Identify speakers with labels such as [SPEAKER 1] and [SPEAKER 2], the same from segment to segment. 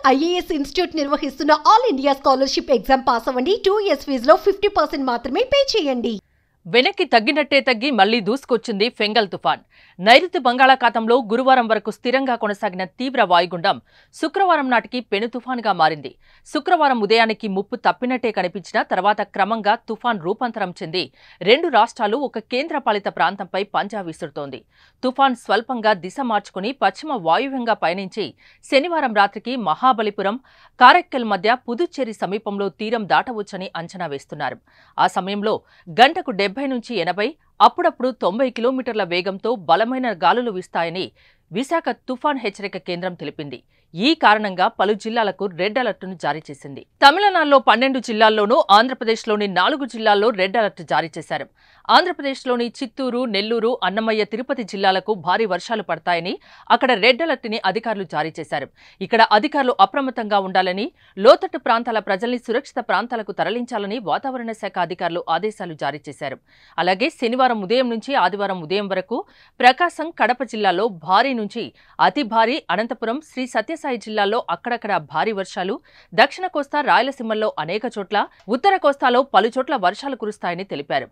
[SPEAKER 1] IAS institute నిర్వహిస్తున్న all India scholarship exam pass అవ్వండి. 2 years ఫీజులో 50% మాత్రమే పే చేయండి.
[SPEAKER 2] వెనక్కి తగ్గినట్టే తగ్గి మళ్లీ దూసుకొచ్చింది ఫెంగల్ తుఫాన్. నైరుతి బంగాళాఖాతంలో గురువారం వరకు స్థిరంగా కొనసాగిన తీవ్ర వాయుగుండం శుక్రవారం నాటికి పెను తుఫాన్గా మారింది. శుక్రవారం ఉదయానికి ముప్పు తప్పినట్టే కనిపించిన తర్వాత క్రమంగా తుఫాన్ రూపాంతరం చెంది 2 రాష్ట్రాలు ఒక కేంద్రపాలిత ప్రాంతంపై పంజా విసురుతోంది. తుఫాన్ స్వల్పంగా దిశ మార్చుకుని పశ్చిమ వాయువ్యంగా పయనించి శనివారం రాత్రికి మహాబలిపురం, కారెక్కల్ మధ్య పుదుచ్చేరి సమీపంలో తీరం దాటవచ్చని అంచనా వేస్తున్నారు. ఆ సమయంలో గంటకు 70 నుంచి 80, అప్పుడప్పుడు 90 కిలోమీటర్ల వేగంతో బలమైన గాలులు వీస్తాయని విశాఖ తుఫాన్ హెచ్చరిక కేంద్రం తెలిపింది. ఈ కారణంగా పలు జిల్లాలకు రెడ్ అలర్ట్ను జారీ చేసింది. తమిళనాడులో 12 జిల్లాల్లోనూ, ఆంధ్రప్రదేశ్లోని 4 జిల్లాల్లో రెడ్ అలర్ట్ జారీ చేశారు. ఆంధ్రప్రదేశ్లోని చిత్తూరు, నెల్లూరు, అన్నమయ్య, తిరుపతి జిల్లాలకు భారీ వర్షాలు పడతాయని అక్కడ రెడ్ అలర్ట్ని అధికారులు జారీ చేశారు. ఇక్కడ అధికారులు అప్రమత్తంగా ఉండాలని, లోతట్టు ప్రాంతాల ప్రజల్ని సురక్షిత ప్రాంతాలకు తరలించాలని వాతావరణ శాఖ అధికారులు ఆదేశాలు జారీ చేశారు. అలాగే శనివారం ఉదయం నుంచి ఆదివారం ఉదయం వరకు ప్రకాశం, కడప జిల్లాలో భారీ నుంచి అతి భారీ, అనంతపురం, శ్రీ సత్యసాయి జిల్లాల్లో అక్కడక్కడ భారీ వర్షాలు, దక్షిణ కోస్తా, రాయలసీమల్లో అనేక చోట్ల, ఉత్తర కోస్తాలో పలుచోట్ల వర్షాలు కురుస్తాయని తెలిపారు.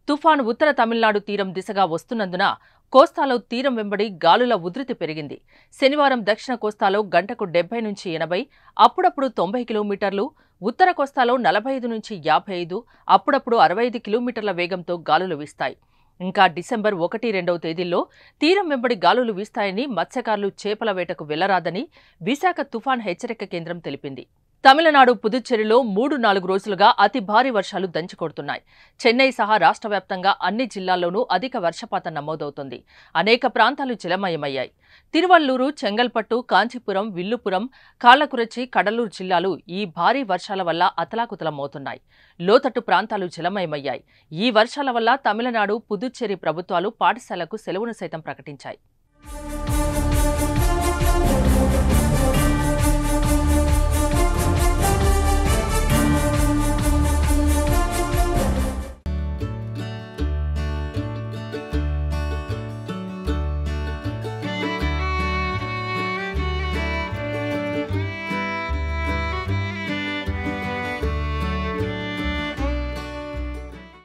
[SPEAKER 2] తుఫాను ఉత్తర తమిళనాడు తీరం దిశగా వస్తున్నందున కోస్తాలో తీరం వెంబడి గాలుల ఉధృతి పెరిగింది. శనివారం దక్షిణ కోస్తాలో గంటకు 70 నుంచి 80, అప్పుడప్పుడు 90 కిలోమీటర్లు, ఉత్తర కోస్తాలో 45 నుంచి 55, అప్పుడప్పుడు 65 కిలోమీటర్ల వేగంతో గాలులు వీస్తాయి. ఇంకా డిసెంబర్ 1, 2 తేదీల్లో తీరం వెంబడి గాలులు వీస్తాయని మత్స్యకారులు చేపల వేటకు వెళ్లరాదని విశాఖ తుఫాన్ హెచ్చరిక కేంద్రం తెలిపింది. తమిళనాడు, పుదుచ్చేరిలో 3-4 రోజులుగా అతి భారీ వర్షాలు దంచుకొడుతున్నాయి. చెన్నై సహా రాష్ట్ర వ్యాప్తంగా అన్ని జిల్లాల్లోనూ అధిక వర్షపాతం నమోదవుతోంది. అనేక ప్రాంతాలు జలమయమయ్యాయి. తిరువల్లూరు, చెంగల్పట్టు, కాంచీపురం, విల్లుపురం, కాళ్లకురచి, కడలూరు జిల్లాలు ఈ భారీ వర్షాల వల్ల అతలాకుతలమవుతున్నాయి. లోతట్టు ప్రాంతాలు జలమయమయ్యాయి. ఈ వర్షాల వల్ల తమిళనాడు, పుదుచ్చేరి ప్రభుత్వాలు పాఠశాలకు సెలవును సైతం ప్రకటించాయి.